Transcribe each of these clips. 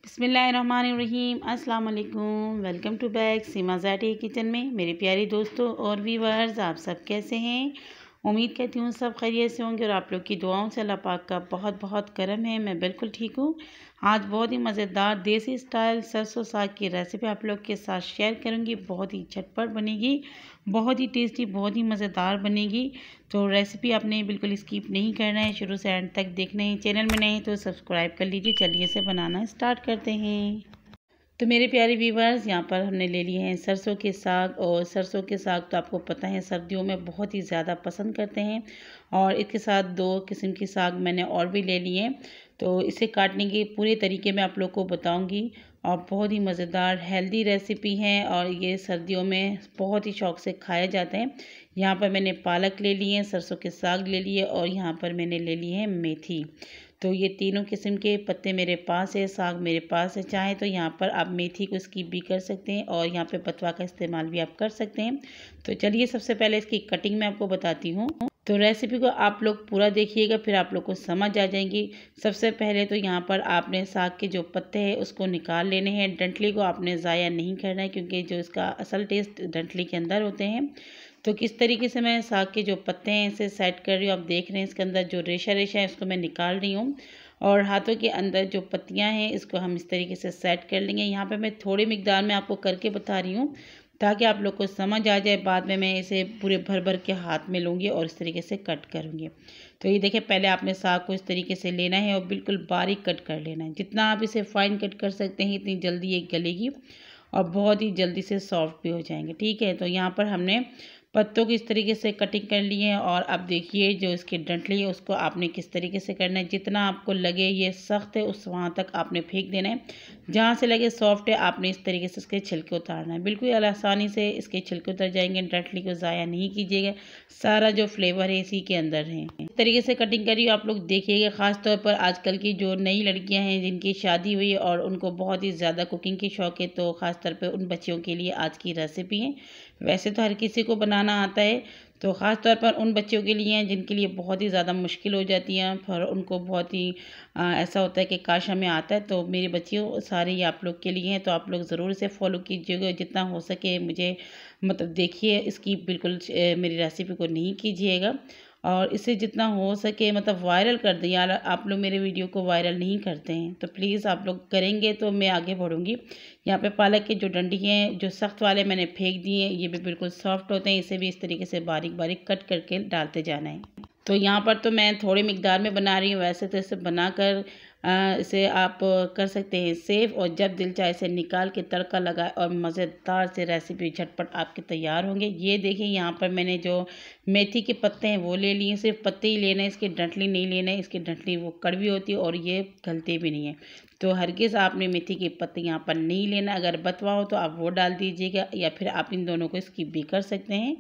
बिस्मिल्लाहिर्रहमानिर्रहीम अस्सलाम वालेकुम। Welcome to back Seema Zati kitchen में। मेरे प्यारे दोस्तों और व्यूअर्स, आप सब कैसे हैं? उम्मीद करती हूँ सब खैरियत से होंगे और आप लोग की दुआओं से अल्लाह पाक का बहुत बहुत करम है। मैं बिल्कुल ठीक हूँ। आज बहुत ही मज़ेदार देसी स्टाइल सरसों साग की रेसिपी आप लोग के साथ शेयर करूँगी। बहुत ही झटपट बनेगी, बहुत ही टेस्टी, बहुत ही मज़ेदार बनेगी। तो रेसिपी आपने बिल्कुल स्किप नहीं करना है, शुरू से एंड तक देखना है। चैनल में नए हैं तो सब्सक्राइब कर लीजिए। चलिए इसे बनाना स्टार्ट करते हैं। तो मेरे प्यारे व्यूवर्स, यहाँ पर हमने ले लिए हैं सरसों के साग। और सरसों के साग तो आपको पता है सर्दियों में बहुत ही ज़्यादा पसंद करते हैं। और इसके साथ 2 किस्म की साग मैंने और भी ले लिए हैं। तो इसे काटने के पूरे तरीके मैं आप लोग को बताऊंगी। और बहुत ही मज़ेदार हेल्दी रेसिपी है और ये सर्दियों में बहुत ही शौक से खाए जाते हैं। यहाँ पर मैंने पालक ले लिए हैं, सरसों के साग ले लिए और यहाँ पर मैंने ले लिए हैं मेथी। तो ये तीनों किस्म के पत्ते मेरे पास है, साग मेरे पास है। चाहे तो यहाँ पर आप मेथी को स्किप भी कर सकते हैं और यहाँ पे बथुआ का इस्तेमाल भी आप कर सकते हैं। तो चलिए सबसे पहले इसकी कटिंग मैं आपको बताती हूँ। तो रेसिपी को आप लोग पूरा देखिएगा, फिर आप लोग को समझ आ जाएंगी। सबसे पहले तो यहाँ पर आपने साग के जो पत्ते हैं उसको निकाल लेने हैं। डंठली को आपने ज़ाया नहीं करना है क्योंकि जो इसका असल टेस्ट डंठली के अंदर होते हैं। तो किस तरीके से मैं साग के जो पत्ते हैं इसे सेट कर रही हूँ, आप देख रहे हैं। इसके अंदर जो रेशा है उसको मैं निकाल रही हूँ और हाथों के अंदर जो पत्तियां हैं इसको हम इस तरीके से सेट कर लेंगे। यहाँ पे मैं थोड़ी मिकदार में आपको करके बता रही हूँ ताकि आप लोग को समझ आ जाए। बाद में मैं इसे पूरे भर भर के हाथ में लूँगी और इस तरीके से कट करूँगी। तो ये देखिए, पहले आपने साग को इस तरीके से लेना है और बिल्कुल बारीक कट कर लेना है। जितना आप इसे फाइन कट कर सकते हैं इतनी जल्दी ये गलेगी और बहुत ही जल्दी से सॉफ्ट भी हो जाएंगे। ठीक है, तो यहाँ पर हमने पत्तों की इस तरीके से कटिंग कर ली है। और अब देखिए जो इसकी डंठली है उसको आपने किस तरीके से करना है। जितना आपको लगे ये सख्त है उस वहाँ तक आपने फेंक देना है। जहाँ से लगे सॉफ्ट है आपने इस तरीके से इसके छिलके उतारना है। बिल्कुल आसानी से इसके छिलके उतर जाएंगे। डंठली को ज़ाया नहीं कीजिएगा, सारा जो फ्लेवर है इसी के अंदर है। इस तरीके से कटिंग करिए, आप लोग देखिएगा। ख़ास तौर पर आजकल की जो नई लड़कियाँ हैं जिनकी शादी हुई है और उनको बहुत ही ज़्यादा कुकिंग की शौक है, तो ख़ास तौर पर उन बच्चियों के लिए आज की रेसिपी है। वैसे तो हर किसी को बनाना आता है, तो ख़ास तौर पर उन बच्चों के लिए हैं जिनके लिए बहुत ही ज़्यादा मुश्किल हो जाती हैं। फिर उनको बहुत ही ऐसा होता है कि काश हमें आता है। तो मेरी बच्चियों सारे ये आप लोग के लिए हैं, तो आप लोग ज़रूर इसे फॉलो कीजिएगा। जितना हो सके मुझे मतलब देखिए, इसकी बिल्कुल मेरी रेसिपी को नहीं कीजिएगा और इसे जितना हो सके मतलब वायरल कर दें। यार आप लोग मेरे वीडियो को वायरल नहीं करते हैं, तो प्लीज़ आप लोग करेंगे तो मैं आगे बढ़ूँगी। यहाँ पे पालक के जो डंडी हैं जो सख्त वाले मैंने फेंक दिए हैं, ये भी बिल्कुल सॉफ्ट होते हैं। इसे भी इस तरीके से बारीक बारीक कट करके डालते जाना है। तो यहाँ पर तो मैं थोड़ी मिकदार में बना रही हूँ, वैसे तो इसे बनाकर इसे आप कर सकते हैं सेव। और जब दिल चाहे इसे निकाल के तड़का लगाए और मज़ेदार से रेसिपी झटपट आपके तैयार होंगे। ये देखिए, यहाँ पर मैंने जो मेथी के पत्ते हैं वो ले लिए। सिर्फ पत्ते ही लेना है, इसकी डंठली नहीं लेना है। इसकी डंठली वो कड़वी होती है और ये गलते भी नहीं है। तो हरगिज़ आपने मेथी के पत्ते यहाँ पर नहीं लेना। अगर बथुआ हो तो आप वो डाल दीजिएगा या फिर आप इन दोनों को स्किप भी कर सकते हैं।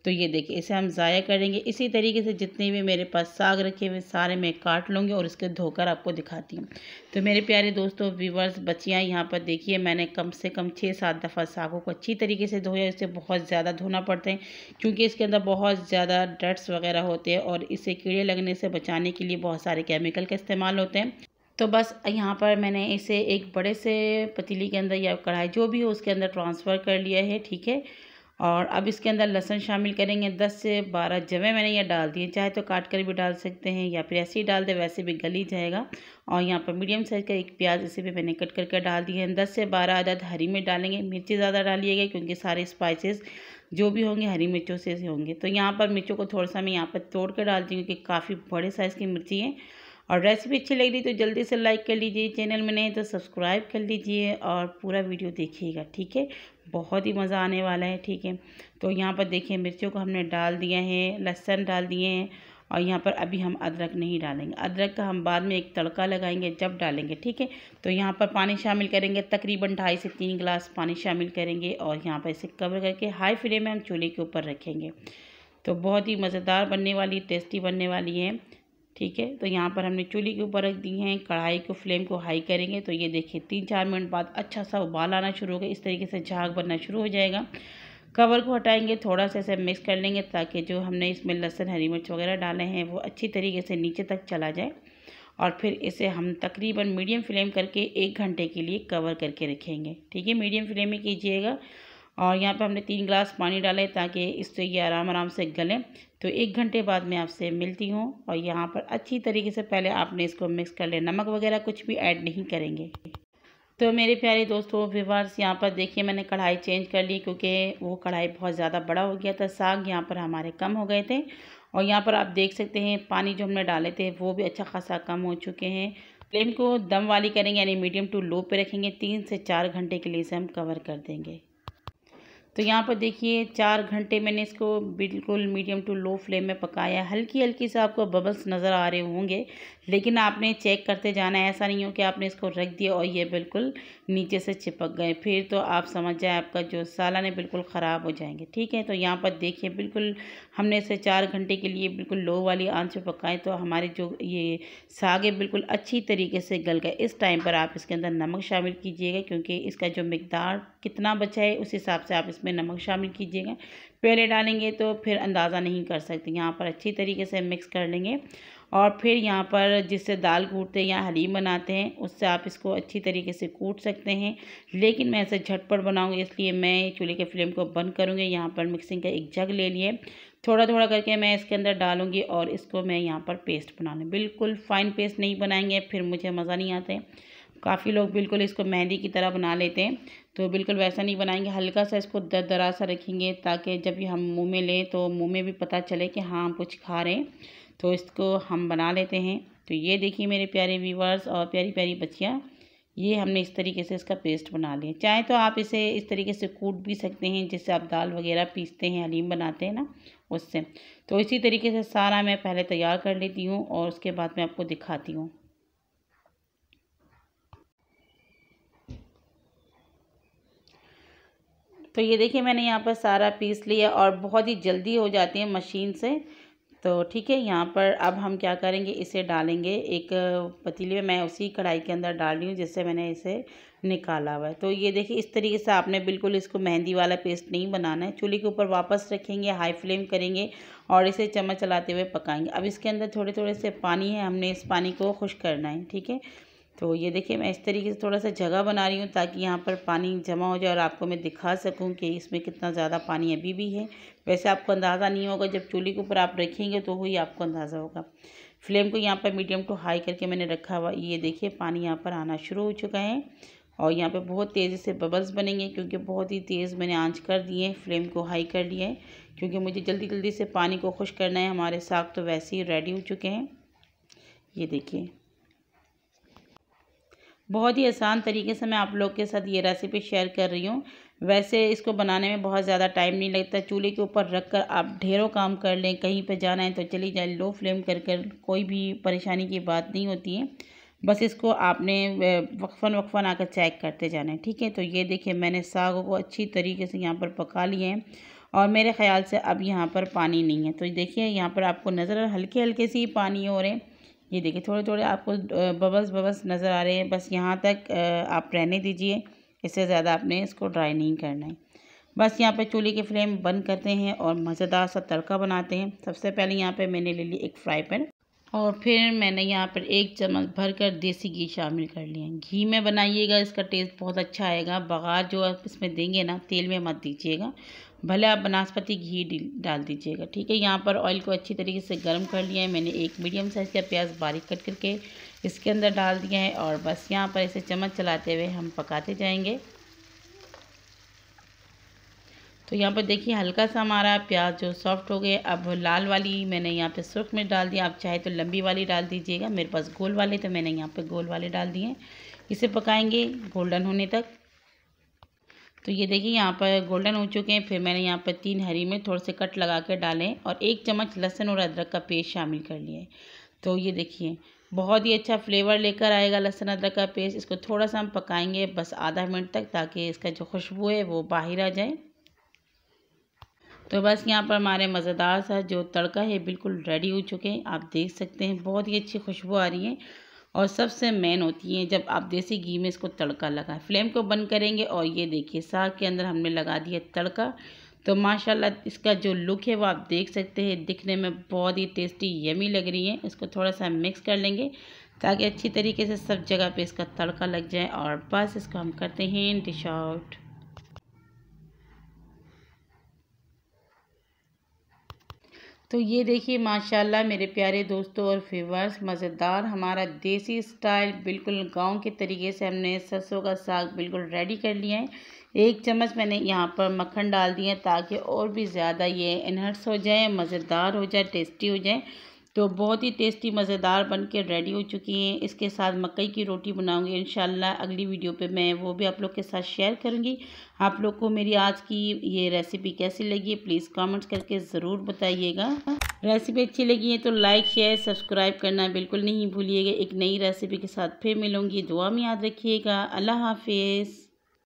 तो ये देखिए, इसे हम ज़ाया करेंगे। इसी तरीके से जितने भी मेरे पास साग रखे हुए सारे मैं काट लूँगी और इसके धोकर आपको दिखाती हूँ। तो मेरे प्यारे दोस्तों, व्यूवर्स, बच्चियाँ, यहाँ पर देखिए मैंने कम से कम 6-7 दफ़ा सागों को अच्छी तरीके से धोया। इसे बहुत ज़्यादा धोना पड़ता है क्योंकि इसके अंदर बहुत ज़्यादा डस्ट्स वगैरह होते हैं और इसे कीड़े लगने से बचाने के लिए बहुत सारे केमिकल का इस्तेमाल होते हैं। तो बस यहाँ पर मैंने इसे एक बड़े से पतीली के अंदर या कढ़ाई जो भी हो उसके अंदर ट्रांसफ़र कर लिया है। ठीक है, और अब इसके अंदर लहसुन शामिल करेंगे। 10 से 12 जवे मैंने ये डाल दिए। चाहे तो काट कर भी डाल सकते हैं या फिर ऐसे ही डाल दे, वैसे भी गल ही जाएगा। और यहाँ पर मीडियम साइज़ का एक प्याज इसे भी मैंने कट करके डाल दिए हैं। 10 से 12 अदद हरी मिर्च डालेंगे। मिर्ची ज़्यादा डालिएगा क्योंकि सारे स्पाइसेस जो भी होंगे हरी मिर्चों से होंगे। तो यहाँ पर मिर्चों को थोड़ा सा मैं यहाँ पर तोड़ कर डालती हूँ क्योंकि काफ़ी बड़े साइज़ की मिर्ची है। और रेसिपी अच्छी लग रही तो जल्दी से लाइक कर लीजिए, चैनल में नहीं तो सब्सक्राइब कर लीजिए और पूरा वीडियो देखिएगा। ठीक है, बहुत ही मज़ा आने वाला है। ठीक है, तो यहाँ पर देखिए मिर्चों को हमने डाल दिया है, लहसुन डाल दिए हैं और यहाँ पर अभी हम अदरक नहीं डालेंगे। अदरक का हम बाद में एक तड़का लगाएंगे जब डालेंगे। ठीक है, तो यहाँ पर पानी शामिल करेंगे, तकरीबन 2.5 से 3 गिलास पानी शामिल करेंगे और यहाँ पर इसे कवर करके हाई फ्लेम में हम चूल्हे के ऊपर रखेंगे। तो बहुत ही मज़ेदार बनने वाली, टेस्टी बनने वाली है। ठीक है, तो यहाँ पर हमने चूल्हे के ऊपर रख दी हैं। कढ़ाई को फ्लेम को हाई करेंगे तो ये देखिए 3-4 मिनट बाद अच्छा सा उबाल आना शुरू होगा। इस तरीके से झाग बनना शुरू हो जाएगा। कवर को हटाएंगे, थोड़ा सा इसे मिक्स कर लेंगे ताकि जो हमने इसमें लहसुन हरी मिर्च वगैरह डाले हैं वो अच्छी तरीके से नीचे तक चला जाए। और फिर इसे हम तकरीबन मीडियम फ्लेम करके 1 घंटे के लिए कवर करके रखेंगे। ठीक है, मीडियम फ्लेम में कीजिएगा। और यहाँ पे हमने 3 ग्लास पानी डाले ताकि इससे ये आराम से गलें। तो 1 घंटे बाद मैं आपसे मिलती हूँ। और यहाँ पर अच्छी तरीके से पहले आपने इसको मिक्स कर लें, नमक वगैरह कुछ भी ऐड नहीं करेंगे। तो मेरे प्यारे दोस्तों व्यूअर्स, यहाँ पर देखिए मैंने कढ़ाई चेंज कर ली क्योंकि वो कढ़ाई बहुत ज़्यादा बड़ा हो गया था, साग यहाँ पर हमारे कम हो गए थे। और यहाँ पर आप देख सकते हैं पानी जो हमने डाले थे वो भी अच्छा खासा कम हो चुके हैं। फ्लेम को दम वाली करेंगे, यानी मीडियम टू लो पे रखेंगे। 3 से 4 घंटे के लिए इसे हम कवर कर देंगे। तो यहाँ पर देखिए 4 घंटे मैंने इसको बिल्कुल मीडियम टू लो फ्लेम में पकाया। हल्की हल्की से आपको बबल्स नज़र आ रहे होंगे, लेकिन आपने चेक करते जाना है। ऐसा नहीं हो कि आपने इसको रख दिया और ये बिल्कुल नीचे से चिपक गए, फिर तो आप समझ जाए आपका जो सालन है बिल्कुल ख़राब हो जाएंगे। ठीक है, तो यहाँ पर देखिए बिल्कुल हमने इसे 4 घंटे के लिए बिल्कुल लो वाली आंच पे पकाएं, तो हमारे जो ये साग है बिल्कुल अच्छी तरीके से गल गए। इस टाइम पर आप इसके अंदर नमक शामिल कीजिएगा, क्योंकि इसका जो मिकदार कितना बचा है उस हिसाब से आप इसमें नमक शामिल कीजिएगा। पहले डालेंगे तो फिर अंदाज़ा नहीं कर सकते। यहाँ पर अच्छी तरीके से मिक्स कर लेंगे। और फिर यहाँ पर जिससे दाल कूटते हैं या हलीम बनाते हैं उससे आप इसको अच्छी तरीके से कूट सकते हैं, लेकिन मैं इसे झटपट बनाऊंगी इसलिए मैं चूल्हे के फ्लेम को बंद करूँगी। यहाँ पर मिक्सिंग का एक जग ले लिए, थोड़ा थोड़ा करके मैं इसके अंदर डालूंगी और इसको मैं यहाँ पर पेस्ट बना लूँ। बिल्कुल फ़ाइन पेस्ट नहीं बनाएंगे, फिर मुझे मज़ा नहीं आता है। काफ़ी लोग बिल्कुल इसको मेहंदी की तरह बना लेते हैं, तो बिल्कुल वैसा नहीं बनाएंगे। हल्का सा इसको दरदरा सा रखेंगे ताकि जब भी हम मुंह में लें तो मुंह में भी पता चले कि हाँ हम कुछ खा रहे हैं। तो इसको हम बना लेते हैं। तो ये देखिए मेरे प्यारे व्यूअर्स और प्यारी प्यारी बच्चियाँ, ये हमने इस तरीके से इसका पेस्ट बना लिया। चाहे तो आप इसे इस तरीके से कूट भी सकते हैं जिससे आप दाल वगैरह पीसते हैं, हलीम बनाते हैं ना, उससे। तो इसी तरीके से सारा मैं पहले तैयार कर लेती हूँ और उसके बाद मैं आपको दिखाती हूँ। तो ये देखिए मैंने यहाँ पर सारा पीस लिया और बहुत ही जल्दी हो जाती है मशीन से। तो ठीक है, यहाँ पर अब हम क्या करेंगे, इसे डालेंगे एक पतीले में। मैं उसी कढ़ाई के अंदर डाल रही हूँ जिससे मैंने इसे निकाला हुआ है। तो ये देखिए इस तरीके से आपने बिल्कुल इसको मेहंदी वाला पेस्ट नहीं बनाना है। चूल्हे के ऊपर वापस रखेंगे, हाई फ्लेम करेंगे और इसे चम्मच चलाते हुए पकाएंगे। अब इसके अंदर थोड़े थोड़े से पानी है, हमने इस पानी को खुश्क करना है। ठीक है, तो ये देखिए मैं इस तरीके से थोड़ा सा जगह बना रही हूँ ताकि यहाँ पर पानी जमा हो जाए और आपको मैं दिखा सकूँ कि इसमें कितना ज़्यादा पानी अभी भी है। वैसे आपको अंदाज़ा नहीं होगा, जब चूल्हे के ऊपर आप रखेंगे तो ही आपको अंदाज़ा होगा। फ्लेम को यहाँ पर मीडियम टू हाई करके मैंने रखा हुआ। ये देखिए पानी यहाँ पर आना शुरू हो चुका है और यहाँ पे बहुत तेज़ी से बबल्स बनेंगे, क्योंकि बहुत ही तेज़ मैंने आंच कर दी है, फ्लेम को हाई कर लिया है, क्योंकि मुझे जल्दी जल्दी से पानी को खुश करना है। हमारे साग तो वैसे ही रेडी हो चुके हैं। ये देखिए बहुत ही आसान तरीके से मैं आप लोग के साथ ये रेसिपी शेयर कर रही हूँ। वैसे इसको बनाने में बहुत ज़्यादा टाइम नहीं लगता। चूल्हे के ऊपर रख कर आप ढेरों काम कर लें, कहीं पे जाना है तो चली जाए, लो फ्लेम कर कर कोई भी परेशानी की बात नहीं होती है। बस इसको आपने वक्फन आकर चेक करते जाना है। ठीक है, तो ये देखिए मैंने साग को अच्छी तरीके से यहाँ पर पका लिए हैं और मेरे ख़्याल से अब यहाँ पर पानी नहीं है। तो देखिए यहाँ पर आपको नज़र हल्के हल्के से ही पानी हो रहे हैं। ये देखिए थोड़े थोड़े आपको बबल्स नज़र आ रहे हैं। बस यहाँ तक आप रहने दीजिए, इससे ज़्यादा आपने इसको ड्राई नहीं करना है। बस यहाँ पे चूल्हे की फ्लेम बंद करते हैं और मज़ेदार सा तड़का बनाते हैं। सबसे पहले यहाँ पे मैंने ले ली एक फ्राई पैन और फिर मैंने यहाँ पर 1 चम्मच भरकर देसी घी शामिल कर लिया। घी में बनाइएगा, इसका टेस्ट बहुत अच्छा आएगा। बघार जो आप इसमें देंगे ना, तेल में मत दीजिएगा, भले आप बनास्पति घी डाल दीजिएगा। ठीक है, यहाँ पर ऑयल को अच्छी तरीके से गर्म कर लिया है। मैंने एक मीडियम साइज़ का प्याज बारीक कट करके इसके अंदर डाल दिया है और बस यहाँ पर इसे चम्मच चलाते हुए हम पकाते जाएंगे। तो यहाँ पर देखिए हल्का सा हमारा प्याज जो सॉफ्ट हो गए। अब लाल वाली मैंने यहाँ पे सुर्ख मिर्च डाल दिया, आप चाहे तो लंबी वाली डाल दीजिएगा। मेरे पास गोल वाले तो मैंने यहाँ पे गोल वाले डाल दिए। इसे पकाएंगे गोल्डन होने तक। तो ये देखिए यहाँ पर गोल्डन हो चुके हैं। फिर मैंने यहाँ पर 3 हरी मिर्च थोड़े से कट लगा कर डालें और 1 चम्मच लहसुन और अदरक का पेस्ट शामिल कर लिया है। तो ये देखिए बहुत ही अच्छा फ्लेवर लेकर आएगा लहसुन अदरक का पेस्ट। इसको थोड़ा सा हम पकाएंगे बस आधा मिनट तक, ताकि इसका जो खुशबू है वो बाहर आ जाए। तो बस यहाँ पर हमारे मज़ेदार सा जो तड़का है बिल्कुल रेडी हो चुके हैं। आप देख सकते हैं बहुत ही अच्छी खुशबू आ रही है और सबसे मेन होती है जब आप देसी घी में इसको तड़का लगाएं। फ्लेम को बंद करेंगे और ये देखिए साग के अंदर हमने लगा दिया तड़का। तो माशाल्लाह इसका जो लुक है वो आप देख सकते हैं, दिखने में बहुत ही टेस्टी यमी लग रही है। इसको थोड़ा सा मिक्स कर लेंगे ताकि अच्छी तरीके से सब जगह पे इसका तड़का लग जाए। और बस इसको हम करते हैं डिश आउट। तो ये देखिए माशाल्लाह मेरे प्यारे दोस्तों और व्यूअर्स, मज़ेदार हमारा देसी स्टाइल बिल्कुल गांव के तरीके से हमने सरसों का साग बिल्कुल रेडी कर लिया है। 1 चम्मच मैंने यहाँ पर मक्खन डाल दिया ताकि और भी ज़्यादा ये इन्हर्स हो जाए, मज़ेदार हो जाए, टेस्टी हो जाए। तो बहुत ही टेस्टी मज़ेदार बन के रेडी हो चुकी हैं। इसके साथ मकई की रोटी बनाऊंगी इंशाल्लाह अगली वीडियो पे, मैं वो भी आप लोग के साथ शेयर करूंगी। आप लोग को मेरी आज की ये रेसिपी कैसी लगी प्लीज़ कमेंट्स करके ज़रूर बताइएगा। रेसिपी अच्छी लगी है तो लाइक शेयर सब्सक्राइब करना बिल्कुल नहीं भूलिएगा। एक नई रेसिपी के साथ फिर मिलूँगी, दुआ में याद रखिएगा। अल्लाह हाफिज़।